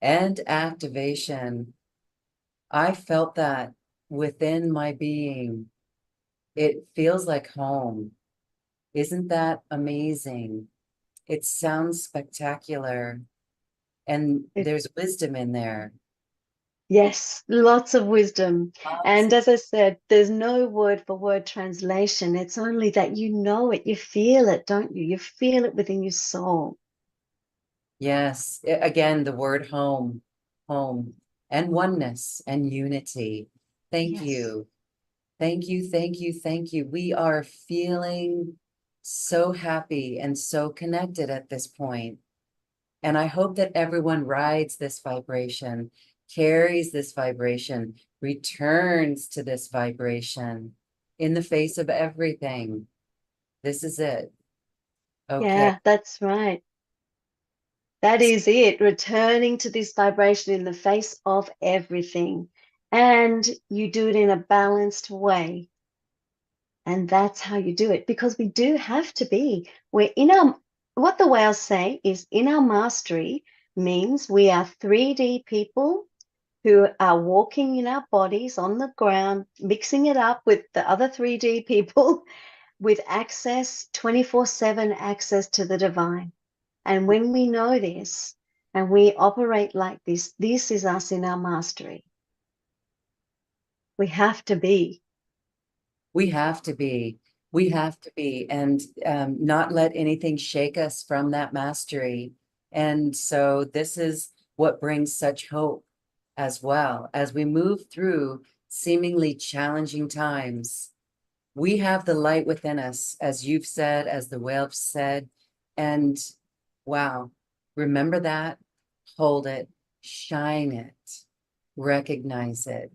and activation. I felt that within my being. It feels like home. Isn't that amazing? It sounds spectacular, and there's wisdom in there. Yes, lots of wisdom. Lots. And as I said, there's no word for word translation. It's only that you know it, you feel it, don't you? You feel it within your soul. Yes, again, the word home, home, and oneness and unity. Thank Yes. you. Thank you, thank you, thank you. We are feeling so happy and so connected at this point. And I hope that everyone rides this vibration, carries this vibration, returns to this vibration in the face of everything. This is it. Okay. Yeah, that's right. That is it. Returning to this vibration in the face of everything. And you do it in a balanced way. And that's how you do it because we do have to be. We're in our, what the whales say is in our mastery means we are 3D people who are walking in our bodies on the ground, mixing it up with the other 3D people with access, 24/7 access to the divine. And when we know this and we operate like this is us in our mastery. We have to be. We have to be. We have to be, and not let anything shake us from that mastery. And so this is what brings such hope as well as we move through seemingly challenging times. We have the light within us, as you've said, as the whale said, and wow, remember that, hold it, shine it, recognize it.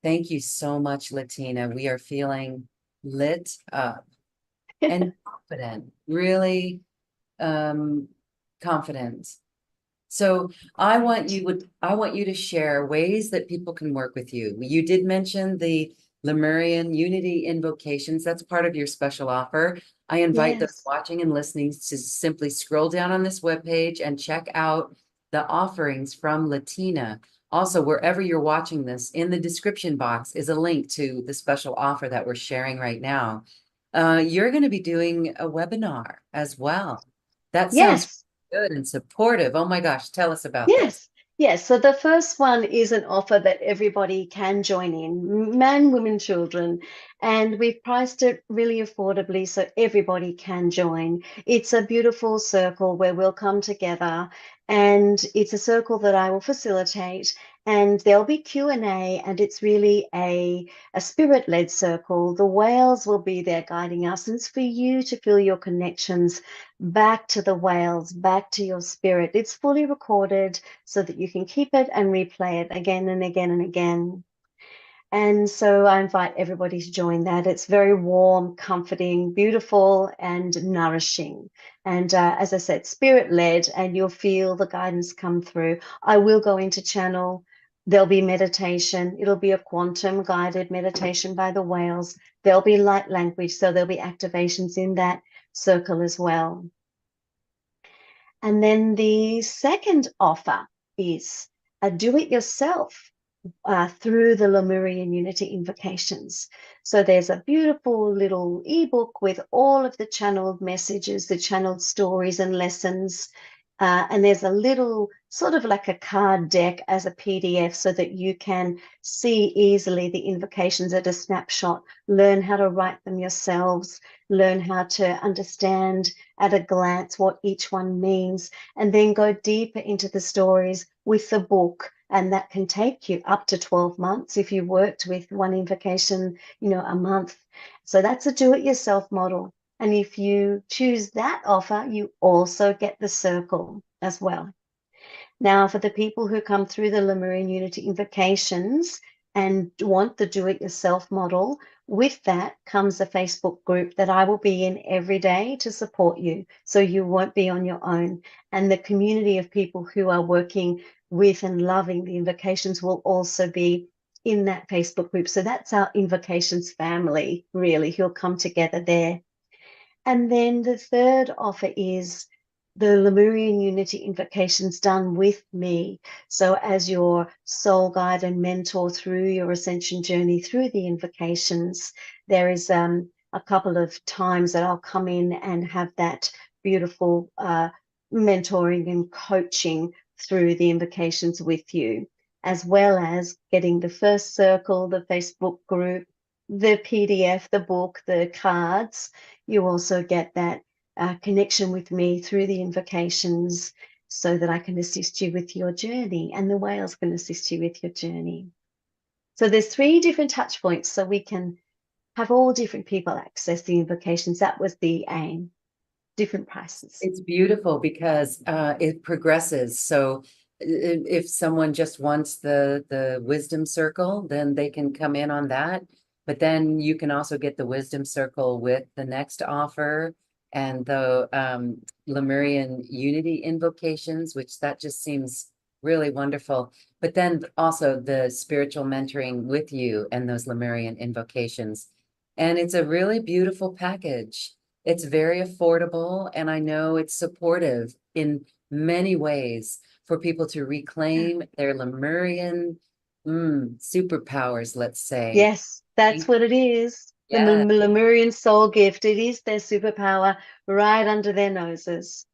Thank you so much, Latina. We are feeling lit up and confident, really confident. So I want you to share ways that people can work with you. You did mention the Lemurian Unity invocations. That's part of your special offer. I invite those Yes. watching and listening to simply scroll down on this webpage and check out the offerings from Latina. Also, wherever you're watching this, in the description box is a link to the special offer that we're sharing right now. You're going to be doing a webinar as well. That sounds Yes. good and supportive. Oh my gosh, tell us about this. Yes, yes. So the first one is an offer that everybody can join in, men, women, children, and we've priced it really affordably so everybody can join. It's a beautiful circle where we'll come together, and it's a circle that I will facilitate. and there'll be Q&A, and it's really a spirit-led circle. The whales will be there guiding us, and it's for you to feel your connections back to the whales, back to your spirit. It's fully recorded so that you can keep it and replay it again and again and again. And so I invite everybody to join that. It's very warm, comforting, beautiful, and nourishing. And as I said, spirit led, and you'll feel the guidance come through. I will go into channel. There'll be meditation. It'll be a quantum guided meditation by the whales. There'll be light language. So there'll be activations in that circle as well. And then the second offer is a do it yourself through the Lemurian Unity invocations. So there's a beautiful little ebook with all of the channeled messages, the channeled stories and lessons. And there's a little sort of like a card deck as a PDF so that you can see easily the invocations at a snapshot, learn how to write them yourselves, learn how to understand at a glance what each one means, and then go deeper into the stories with the book. And that can take you up to 12 months if you worked with one invocation, a month. So that's a do-it-yourself model. And if you choose that offer, you also get the circle as well. Now, for the people who come through the Lemurian Unity invocations and want the do-it-yourself model, with that comes a Facebook group that I will be in every day to support you, so you won't be on your own. And the community of people who are working with and loving the invocations will also be in that Facebook group. So that's our invocations family, really, who'll come together there. And then the third offer is the Lemurian Unity invocations done with me. So as your soul guide and mentor through your ascension journey through the invocations, there is a couple of times that I'll come in and have that beautiful mentoring and coaching through the invocations with you, as well as getting the first circle, the Facebook group, the PDF, the book, the cards. You also get that connection with me through the invocations so that I can assist you with your journey, and the whales can assist you with your journey. So there's 3 different touch points so we can have all different people access the invocations. That was the aim. Different prices. It's beautiful because it progresses. So if someone just wants the wisdom circle, then they can come in on that. But then you can also get the wisdom circle with the next offer and the Lemurian Unity invocations, which that just seems really wonderful. But then also the spiritual mentoring with you and those Lemurian invocations. And it's a really beautiful package. It's very affordable, and I know it's supportive in many ways for people to reclaim their Lemurian superpowers, let's say. Yes, that's what it is. The Yeah. Lemurian soul gift. It is their superpower right under their noses.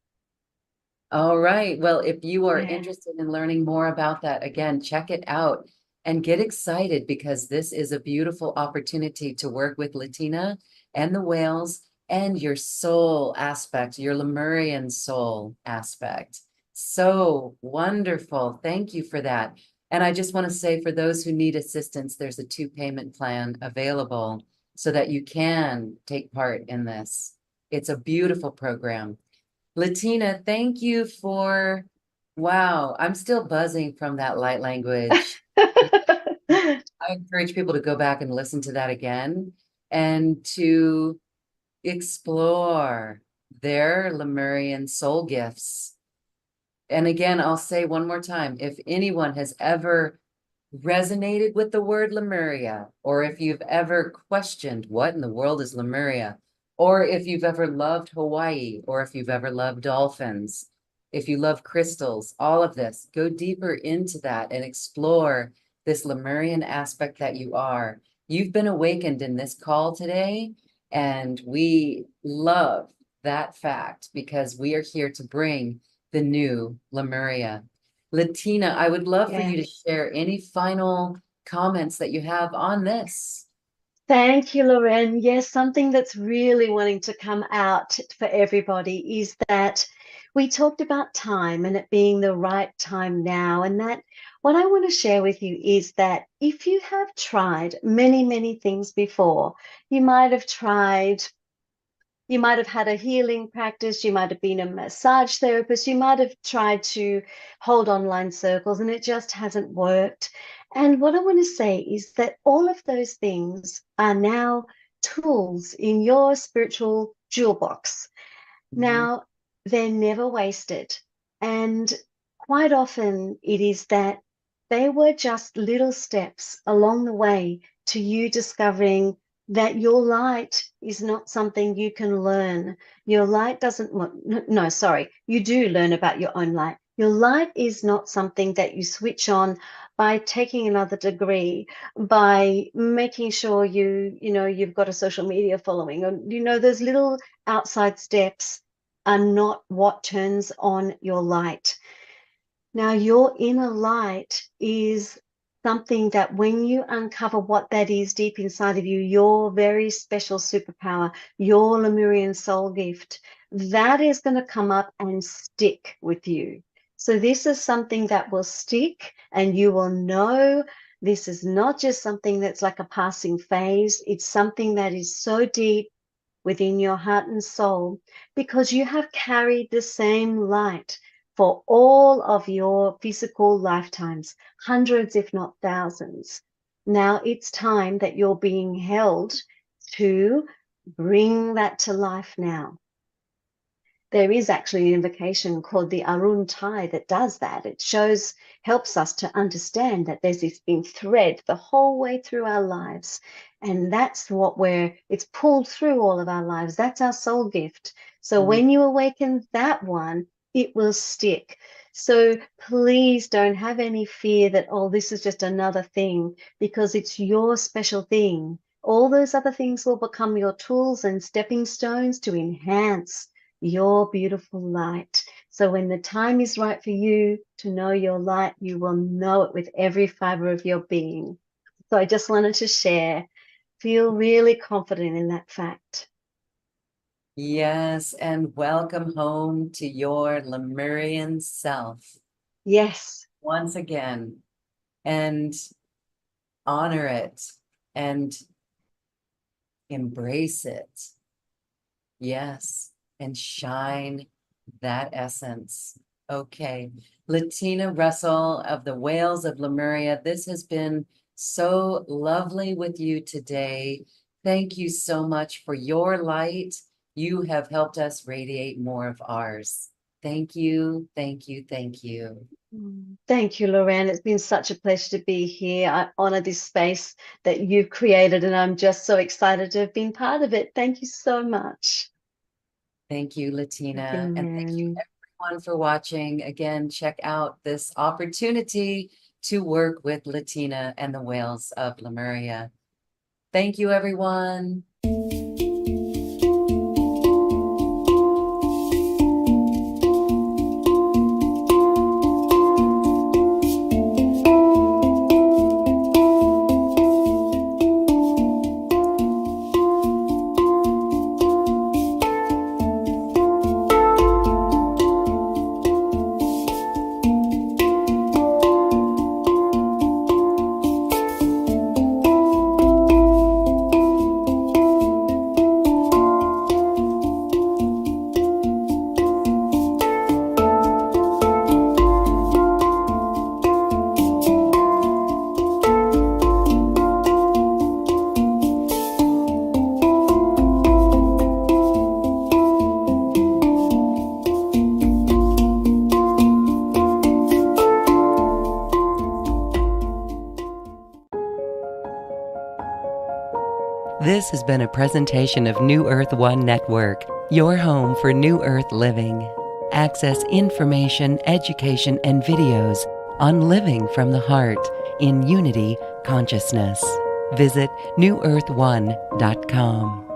All right. Well, if you are Yeah. interested in learning more about that, again, check it out and get excited because this is a beautiful opportunity to work with Letina and the whales and your soul aspect, your Lemurian soul aspect. So wonderful. Thank you for that. And I just want to say for those who need assistance, there's a 2-payment plan available so that you can take part in this. It's a beautiful program. Letina, thank you for, wow, I'm still buzzing from that light language. I encourage people to go back and listen to that again and to explore their Lemurian soul gifts. And again, I'll say one more time, if anyone has ever resonated with the word Lemuria, or if you've ever questioned what in the world is Lemuria, or if you've ever loved Hawaii, or if you've ever loved dolphins, if you love crystals, all of this, go deeper into that and explore this Lemurian aspect that you are. You've been awakened in this call today, and we love that fact because we are here to bring the new Lemuria. Letina, I would love for you to Yes. share any final comments that you have on this. Thank you, Loren. Yes, something that's really wanting to come out for everybody is that we talked about time and it being the right time now, and that what I want to share with you is that if you have tried many, many things before, you might have tried you might have had a healing practice, you might have been a massage therapist, you might have tried to hold online circles and it just hasn't worked. And what I want to say is that all of those things are now tools in your spiritual jewel box. Mhm. Now, they're never wasted. And quite often it is that they were just little steps along the way to you discovering that your light is not something you can learn. Your light doesn't, no, sorry, you do learn about your own light. Your light is not something that you switch on by taking another degree, by making sure you've got a social media following, or, those little outside steps are not what turns on your light. Now, your inner light is something that when you uncover what that is deep inside of you, your very special superpower, your Lemurian soul gift, that is going to come up and stick with you. So this is something that will stick and you will know this is not just something that's like a passing phase. It's something that is so deep within your heart and soul because you have carried the same light for all of your physical lifetimes, hundreds, if not thousands. Now it's time that you're being held to bring that to life now. There is actually an invocation called the Arun Tai that does that. It helps us to understand that there's this been thread the whole way through our lives. And that's it's pulled through all of our lives. That's our soul gift. So Mhm. when you awaken that one, it will stick. So please don't have any fear that, oh, this is just another thing, because it's your special thing. All those other things will become your tools and stepping stones to enhance your beautiful light. So when the time is right for you to know your light, you will know it with every fiber of your being. So I just wanted to share, feel really confident in that fact. Yes, and welcome home to your Lemurian self Yes. once again, and honor it and embrace it. Yes, and shine that essence. Okay. Letina Russell of the Whales of Lemuria, this has been so lovely with you today. Thank you so much for your light. You have helped us radiate more of ours. Thank you, thank you, thank you. Thank you, Lorraine. It's been such a pleasure to be here. I honor this space that you've created, and I'm just so excited to have been part of it. Thank you so much. Thank you, Thank you, Letina. And thank you Lorraine. everyone for watching. Again, check out this opportunity to work with Letina and the Whales of Lemuria. Thank you, everyone. This has been a presentation of New Earth One Network, your home for New Earth living. Access information, education, and videos on living from the heart in Unity Consciousness. Visit newearth1.com.